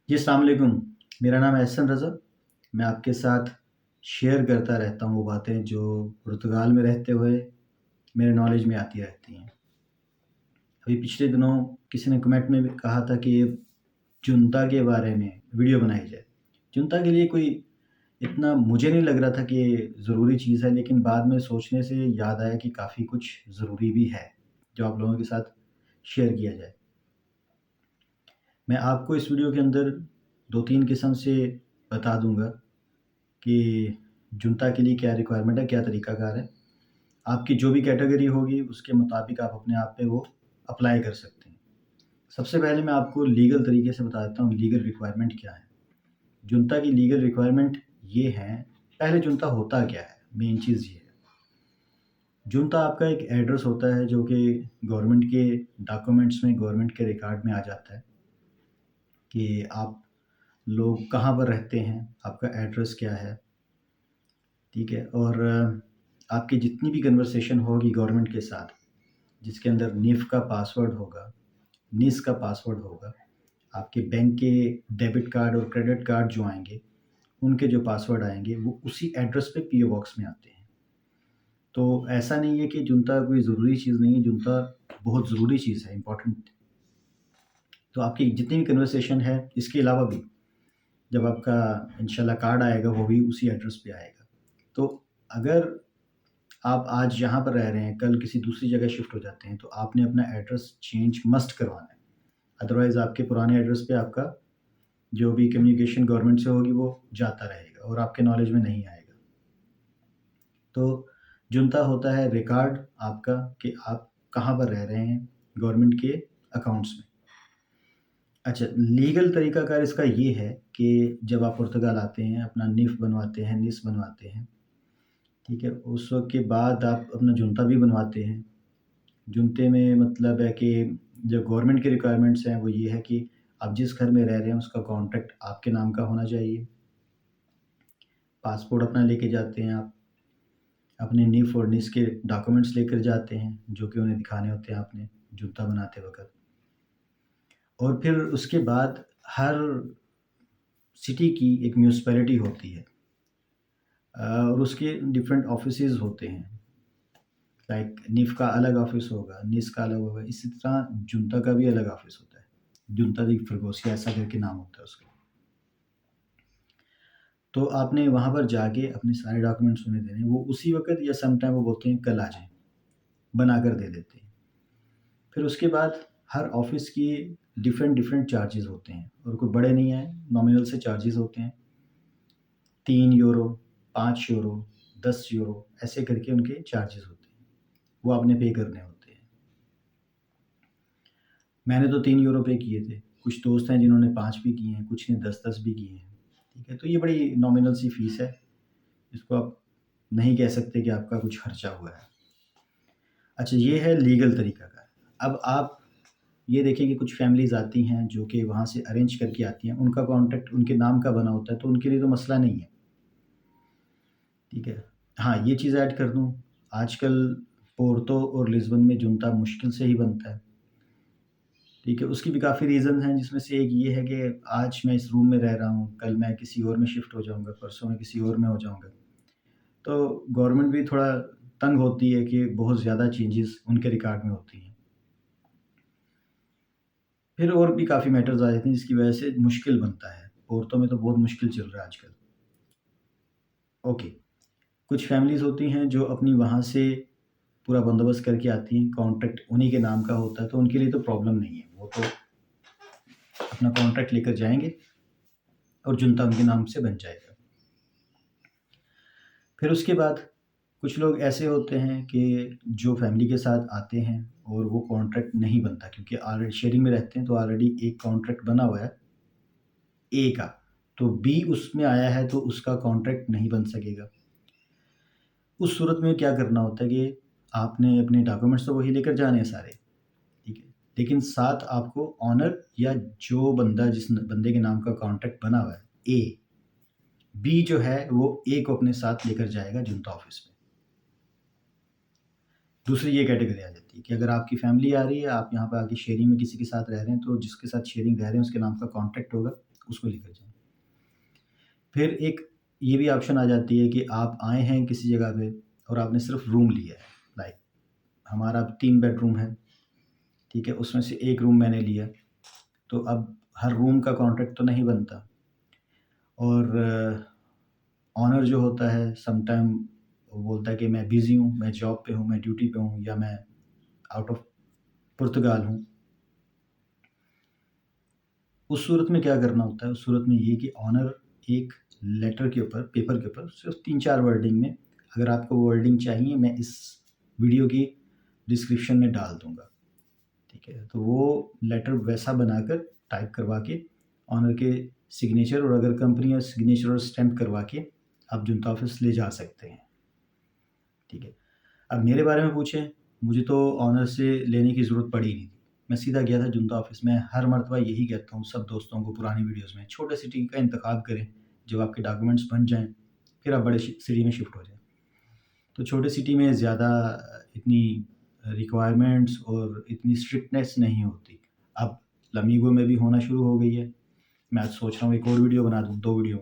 जी, अस्सलाम वालेकुम। मेरा नाम है एहसन रज़ा। मैं आपके साथ शेयर करता रहता हूँ वो बातें जो पुर्तगाल में रहते हुए मेरे नॉलेज में आती रहती हैं। अभी पिछले दिनों किसी ने कमेंट में भी कहा था कि जुनता के बारे में वीडियो बनाई जाए। जुनता के लिए कोई इतना मुझे नहीं लग रहा था कि ये ज़रूरी चीज़ है, लेकिन बाद में सोचने से याद आया कि काफ़ी कुछ ज़रूरी भी है, जो आप लोगों के साथ शेयर किया जाए। मैं आपको इस वीडियो के अंदर 2-3 किस्म से बता दूँगा कि जुनता के लिए क्या रिक्वायरमेंट है, क्या तरीकाकार है। आपकी जो भी कैटेगरी होगी उसके मुताबिक आप अपने आप पे वो अप्लाई कर सकते हैं। सबसे पहले मैं आपको लीगल तरीके से बता देता हूँ लीगल रिक्वायरमेंट क्या है। जुनता की लीगल रिक्वायरमेंट ये है, पहले जुनता होता क्या है? मेन चीज़ ये है। जुनता आपका एक एड्रेस होता है जो कि गवर्नमेंट के डॉक्यूमेंट्स में, गवर्नमेंट के रिकॉर्ड में आ जाता है कि आप लोग कहाँ पर रहते हैं, आपका एड्रेस क्या है, ठीक है? और आपकी जितनी भी कन्वर्सेशन होगी गवर्नमेंट के साथ, जिसके अंदर निफ़ का पासवर्ड होगा, निस का पासवर्ड होगा, आपके बैंक के डेबिट कार्ड और क्रेडिट कार्ड जो आएँगे, उनके जो पासवर्ड आएँगे, वो उसी एड्रेस पे पीओ बॉक्स में आते हैं। तो ऐसा नहीं है कि जुनता कोई ज़रूरी चीज़ नहीं है, जुनता बहुत ज़रूरी चीज़ है, इम्पोर्टेंट। तो आपकी जितनी भी कन्वर्सेशन है, इसके अलावा भी जब आपका इंशाल्लाह कार्ड आएगा, वो भी उसी एड्रेस पे आएगा। तो अगर आप आज यहाँ पर रह रहे हैं, कल किसी दूसरी जगह शिफ्ट हो जाते हैं, तो आपने अपना एड्रेस चेंज मस्ट करवाना है। अदरवाइज़ आपके पुराने एड्रेस पे आपका जो भी कम्युनिकेशन गवर्नमेंट से होगी, वो जाता रहेगा और आपके नॉलेज में नहीं आएगा। तो जुनता होता है रिकॉर्ड आपका कि आप कहाँ पर रह रहे हैं गवर्नमेंट के अकाउंट्स में। अच्छा, लीगल तरीकाकार इसका ये है कि जब आप पुर्तगाल आते हैं, अपना निफ़ बनवाते हैं, निस बनवाते हैं, ठीक है? उस वक़्त के बाद आप अपना जुनता भी बनवाते हैं। जुनते में मतलब है कि जो गवर्नमेंट की रिक्वायरमेंट्स हैं, वो ये है कि आप जिस घर में रह रहे हैं, उसका कॉन्ट्रैक्ट आपके नाम का होना चाहिए। पासपोर्ट अपना लेके जाते हैं आप, अपने निफ़ और निस के डॉक्यूमेंट्स लेकर जाते हैं, जो कि उन्हें दिखाने होते हैं आपने जुत्ता बनाते वक़्त। और फिर उसके बाद हर सिटी की एक म्युनिसिपैलिटी होती है और उसके डिफरेंट ऑफिसेज़ होते हैं। लाइक निफ़ का अलग ऑफ़िस होगा, निस का अलग होगा, इसी तरह जुनता का भी अलग ऑफ़िस होता है। जुनता दी फरगोसिया ऐसा करके नाम होता है उसका। तो आपने वहाँ पर जाके अपने सारे डॉक्यूमेंट्स उन्हें देने, वो उसी वक़्त या सम टाइम वो बोलते हैं कल आ जाएँ, बनाकर दे देते हैं। फिर उसके बाद हर ऑफ़िस की डिफरेंट चार्जेज़ होते हैं और कोई बड़े नहीं हैं, नॉमिनल से चार्जेज़ होते हैं। 3 यूरो, 5 यूरो, 10 यूरो ऐसे करके उनके चार्जेज़ होते हैं। वो आपने पे करने होते हैं। मैंने तो 3 यूरो पे किए थे। कुछ दोस्त हैं जिन्होंने 5 भी किए हैं, कुछ ने 10-10 भी किए हैं। ठीक है? तो ये बड़ी नॉमिनल सी फ़ीस है। इसको आप नहीं कह सकते कि आपका कुछ खर्चा हुआ है। अच्छा, ये है लीगल तरीका का। अब आप ये देखें कि कुछ फ़ैमिलीज़ आती हैं जो कि वहाँ से अरेंज करके आती हैं, उनका कॉन्ट्रैक्ट उनके नाम का बना होता है, तो उनके लिए तो मसला नहीं है, ठीक है? हाँ, ये चीज़ ऐड कर दूँ, आजकल पोर्तो और लिस्बन में जुनता मुश्किल से ही बनता है, ठीक है? उसकी भी काफ़ी रीज़न हैं, जिसमें से एक ये है कि आज मैं इस रूम में रह रहा हूँ, कल मैं किसी और में शिफ्ट हो जाऊँगा, परसों मैं किसी और में हो जाऊँगा। तो गवर्नमेंट भी थोड़ा तंग होती है कि बहुत ज़्यादा चेंजेज़ उनके रिकॉर्ड में होती हैं। फिर और भी काफ़ी मैटर्स आ जाते हैं जिसकी वजह से मुश्किल बनता है। औरतों में तो बहुत मुश्किल चल रहा है आजकल। ओके, कुछ फैमिलीज़ होती हैं जो अपनी वहाँ से पूरा बंदोबस्त करके आती हैं, कॉन्ट्रैक्ट उन्हीं के नाम का होता है, तो उनके लिए तो प्रॉब्लम नहीं है। वो तो अपना कॉन्ट्रैक्ट लेकर जाएँगे और जुनता उनके नाम से बन जाएगा। फिर उसके बाद कुछ लोग ऐसे होते हैं कि जो फैमिली के साथ आते हैं और वो कॉन्ट्रैक्ट नहीं बनता क्योंकि ऑलरेडी शेयरिंग में रहते हैं, तो ऑलरेडी एक कॉन्ट्रैक्ट बना हुआ है ए का, तो बी उसमें आया है तो उसका कॉन्ट्रैक्ट नहीं बन सकेगा। उस सूरत में क्या करना होता है कि आपने अपने डॉक्यूमेंट्स तो वही लेकर जाने हैं सारे, ठीक है? लेकिन साथ आपको ओनर या जो बंदा जिस बंदे के नाम का कॉन्ट्रैक्ट बना हुआ है ए, बी जो है वो ए को अपने साथ लेकर जाएगा जुनता ऑफ़िस में। दूसरी ये कैटेगरी आ जाती है कि अगर आपकी फैमिली आ रही है, आप यहाँ पे आके शेयरिंग में किसी के साथ रह रहे हैं, तो जिसके साथ शेयरिंग रह रहे हैं उसके नाम का कॉन्ट्रैक्ट होगा उसको लेकर जाएँ। फिर एक ये भी ऑप्शन आ जाती है कि आप आए हैं किसी जगह पे और आपने सिर्फ़ रूम लिया है, लाइक हमारा 3 बेडरूम है, ठीक है? उसमें से 1 रूम मैंने लिया, तो अब हर रूम का कॉन्ट्रैक्ट तो नहीं बनता और ओनर जो होता है समटाइम वो बोलता है कि मैं बिज़ी हूँ, मैं जॉब पे हूँ, मैं ड्यूटी पे हूँ या मैं आउट ऑफ पुर्तगाल हूँ। उस सूरत में क्या करना होता है, उस सूरत में ये कि ओनर एक लेटर के ऊपर, पेपर के ऊपर सिर्फ़ 3-4 वर्डिंग में, अगर आपको वर्डिंग चाहिए मैं इस वीडियो की डिस्क्रिप्शन में डाल दूँगा, ठीक है? तो वो लेटर वैसा बनाकर टाइप करवा के ओनर के सिग्नेचर और अगर कंपनी का सिग्नेचर और स्टैम्प करवा के आप जुंता ऑफ़िस ले जा सकते हैं, ठीक है? अब मेरे बारे में पूछें, मुझे तो ऑनर से लेने की ज़रूरत पड़ी नहीं थी। मैं सीधा गया था जुंता ऑफ़िस में, हर मर्तबा यही कहता हूँ सब दोस्तों को पुरानी वीडियोज़ में, छोटे सिटी का इंतख़ाब करें, जब आपके डॉक्यूमेंट्स बन जाएँ, फिर आप बड़े सिटी में शिफ्ट हो जाएँ। तो छोटे सिटी में ज़्यादा इतनी रिक्वायरमेंट्स और इतनी स्ट्रिक्टनेस नहीं होती। अब लमीगो में भी होना शुरू हो गई है। मैं आज सोच रहा हूँ एक और वीडियो बना दूँ, 2 वीडियो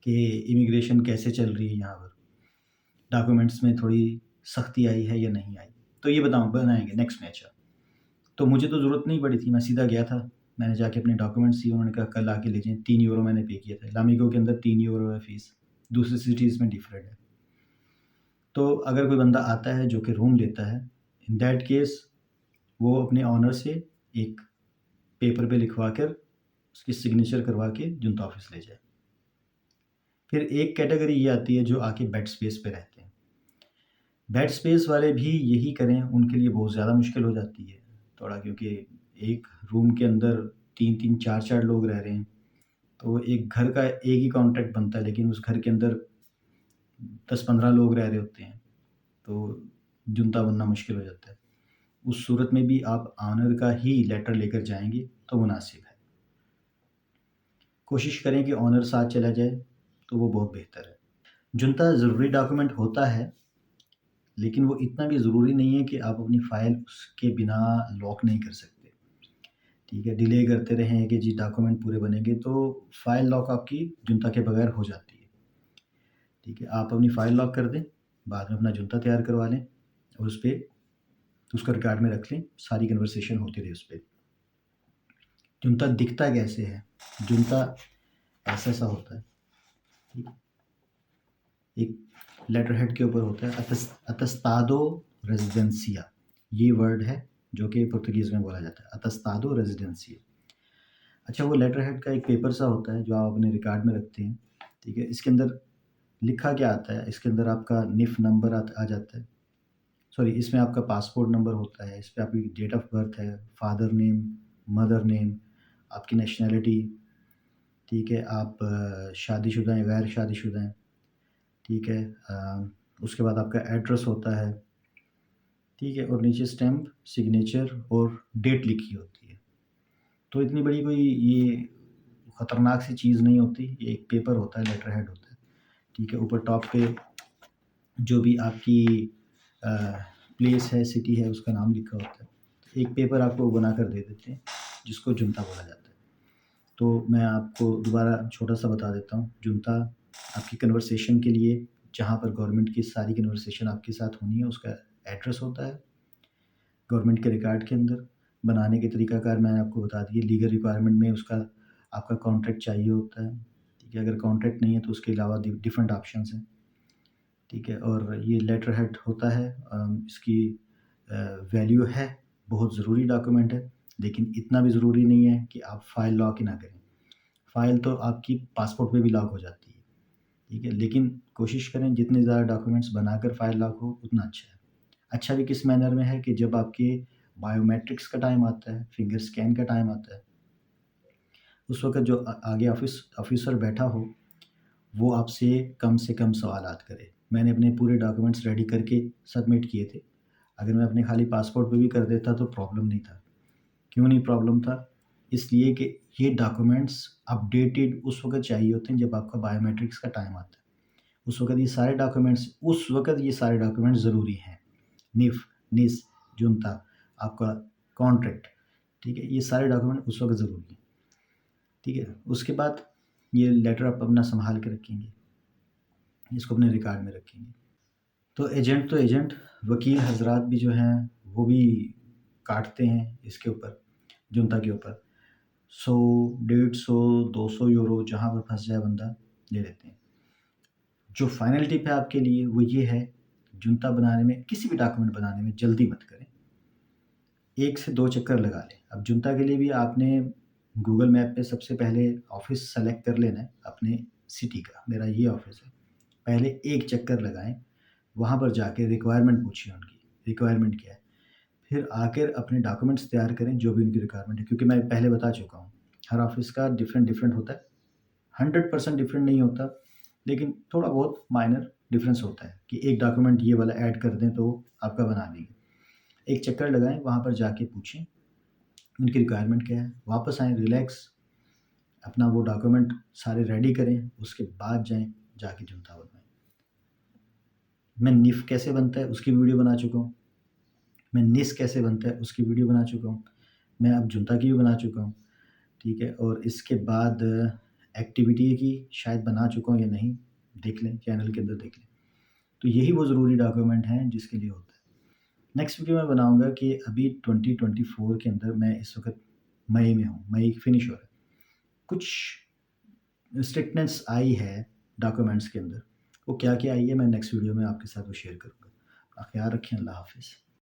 कि इमिग्रेशन कैसे चल रही है यहाँ पर। डॉक्यूमेंट्स में थोड़ी सख्ती आई है या नहीं आई, तो ये बनाएंगे नेक्स्ट मैच। तो मुझे तो ज़रूरत नहीं पड़ी थी, मैं सीधा गया था, मैंने जाके अपने डॉक्यूमेंट्स दिए, उन्होंने कहा कल आके ले जाएँ। 3 यूरो मैंने पे किया था, लामिगो के अंदर 3 यूरो है फ़ीस, दूसरी सिटीज़ में डिफरेंट है। तो अगर कोई बंदा आता है जो कि रूम लेता है, इन दैट केस वो अपने ऑनर से एक पेपर पे लिखवा कर उसकी सिग्नेचर करवा के जुंता ऑफिस ले जाए। फिर एक कैटेगरी ये आती है जो आके बेड स्पेस पे रहते हैं। बेड स्पेस वाले भी यही करें, उनके लिए बहुत ज़्यादा मुश्किल हो जाती है थोड़ा, क्योंकि एक रूम के अंदर 3-3 4-4 लोग रह रहे हैं, तो एक घर का एक ही कॉन्ट्रैक्ट बनता है, लेकिन उस घर के अंदर 10-15 लोग रह रहे होते हैं, तो जुंता बनना मुश्किल हो जाता है। उस सूरत में भी आप ऑनर का ही लेटर लेकर जाएँगे तो मुनासिब है। कोशिश करें कि ऑनर साथ चला जाए, तो वो बहुत बेहतर है। जुंता ज़रूरी डॉक्यूमेंट होता है, लेकिन वो इतना भी ज़रूरी नहीं है कि आप अपनी फ़ाइल उसके बिना लॉक नहीं कर सकते, ठीक है? डिले करते रहें कि जी डॉक्यूमेंट पूरे बनेंगे, तो फ़ाइल लॉक आपकी जुंता के बगैर हो जाती है, ठीक है? आप अपनी फ़ाइल लॉक कर दें, बाद में अपना जुंता तैयार करवा लें और उसको रिकॉर्ड में रख लें, सारी कन्वर्सेशन होती रहे उस पे। जुंता दिखता कैसे है? जुंता ऐसा-सा होता है, ठीक है? एक लेटर हेड के ऊपर होता है अतस्तादो रेजिडेंसिया, ये वर्ड है जो कि पुर्तगीज़ में बोला जाता है, अतस्तादो रेजिडेंसिया। अच्छा, वो लेटर हेड का एक पेपर सा होता है जो आप अपने रिकॉर्ड में रखते हैं, ठीक है? इसके अंदर लिखा क्या आता है, इसके अंदर आपका निफ नंबर आ जाता है, सॉरी इसमें आपका पासपोर्ट नंबर होता है, इस पे आपकी डेट ऑफ बर्थ है, फादर नेम, मदर नेम, आपकी नेशनैलिटी, ठीक है? आप शादीशुदा हैं, गैर शादीशुदा हैं, ठीक है? उसके बाद आपका एड्रेस होता है, ठीक है? और नीचे स्टैम्प, सिग्नेचर और डेट लिखी होती है। तो इतनी बड़ी कोई ये ख़तरनाक सी चीज़ नहीं होती, ये एक पेपर होता है, लेटर हेड होता है, ठीक है? ऊपर टॉप पे जो भी आपकी प्लेस है, सिटी है, उसका नाम लिखा होता है। एक पेपर आपको बना कर दे देते हैं, जिसको जुंता बोला जाता है। तो मैं आपको दोबारा छोटा-सा बता देता हूँ, जुंता आपकी कन्वर्सेशन के लिए, जहाँ पर गवर्नमेंट की सारी कन्वर्सेशन आपके साथ होनी है, उसका एड्रेस होता है, गवर्नमेंट के रिकॉर्ड के अंदर। बनाने के तरीकाकार मैंने आपको बता दिए, लीगल रिक्वायरमेंट में उसका आपका कॉन्ट्रैक्ट चाहिए होता है, ठीक है? अगर कॉन्ट्रैक्ट नहीं है तो उसके अलावा डिफरेंट ऑप्शंस हैं, ठीक है? और ये लेटर हेड होता है, इसकी वैल्यू है, बहुत ज़रूरी डॉक्यूमेंट है, लेकिन इतना भी ज़रूरी नहीं है कि आप फ़ाइल लॉक ही ना करें। फ़ाइल तो आपकी पासपोर्ट पे भी लॉक हो जाती है, ठीक है? लेकिन कोशिश करें जितने ज़्यादा डॉक्यूमेंट्स बनाकर फ़ाइल लॉक हो उतना अच्छा है। अच्छा भी किस मैनर में है कि जब आपके बायोमेट्रिक्स का टाइम आता है, फिंगर स्कैन का टाइम आता है, उस वक़्त जो आगे ऑफ़िसर बैठा हो, वो आपसे से कम सवालात करे। मैंने अपने पूरे डॉक्यूमेंट्स रेडी करके सबमिट किए थे। अगर मैं अपने खाली पासपोर्ट पे भी कर देता तो प्रॉब्लम नहीं था। क्यों नहीं प्रॉब्लम था? इसलिए कि ये डॉक्यूमेंट्स अपडेटेड उस वक़्त चाहिए होते हैं जब आपका बायोमेट्रिक्स का टाइम आता है। उस वक़्त ये सारे डॉक्यूमेंट्स ज़रूरी हैं। निफ, निस, जुनता, आपका कॉन्ट्रैक्ट, ठीक है? ये सारे डॉक्यूमेंट उस वक़्त ज़रूरी हैं। ठीक है। उसके बाद ये लेटर आप अपना सँभाल के रखेंगे, इसको अपने रिकॉर्ड में रखेंगे। तो एजेंट, वकील हज़रात भी जो हैं वो भी काटते हैं इसके ऊपर, जुनता के ऊपर 100, 150, 200 यूरो जहाँ पर फँस जाए बंदा ले लेते हैं। जो फाइनल टिप है आपके लिए वो ये है, जुनता बनाने में, किसी भी डॉक्यूमेंट बनाने में जल्दी मत करें। 1 से 2 चक्कर लगा लें। अब जुनता के लिए भी आपने गूगल मैप पे सबसे पहले ऑफ़िस सेलेक्ट कर लेना है अपने सिटी का, मेरा ये ऑफ़िस है। पहले 1 चक्कर लगाएँ, वहाँ पर जाके रिक्वायरमेंट पूछिए उनकी, रिक्वायरमेंट क्या है? फिर आकर अपने डॉक्यूमेंट्स तैयार करें जो भी उनकी रिक्वायरमेंट है, क्योंकि मैं पहले बता चुका हूँ, हर ऑफ़िस का डिफ़रेंट होता है। 100% डिफ़रेंट नहीं होता, लेकिन थोड़ा बहुत माइनर डिफ़रेंस होता है कि एक डॉक्यूमेंट ये वाला ऐड कर दें तो आपका बना देंगे। एक चक्कर लगाएँ, वहाँ पर जाके पूछें, उनकी रिक्वायरमेंट क्या है? वापस आएँ रिलैक्स, अपना वो डॉक्यूमेंट सारे रेडी करें, उसके बाद जाएँ, जाके जुनता बनवाएँ। मैं निफ़ कैसे बनता है उसकी वीडियो बना चुका हूँ। मैं निस कैसे बनता है उसकी वीडियो बना चुका हूँ। मैं अब जुनता की भी बना चुका हूँ, ठीक है? और इसके बाद एक्टिविटी की शायद बना चुका हूँ या नहीं, देख लें, चैनल के अंदर देख लें। तो यही वो ज़रूरी डॉक्यूमेंट हैं जिसके लिए होता है। नेक्स्ट वीडियो मैं बनाऊँगा कि अभी 2024 के अंदर, मैं इस वक़्त मई में हूँ, मई फिनिश हो रहा है। कुछ स्ट्रिक्टनेस आई है डॉक्यूमेंट्स के अंदर, वो क्या-क्या आई है मैं नेक्स्ट वीडियो में आपके साथ वो शेयर करूँगा। आप ख़्याल रखें, अल्लाह हाफ़िज़।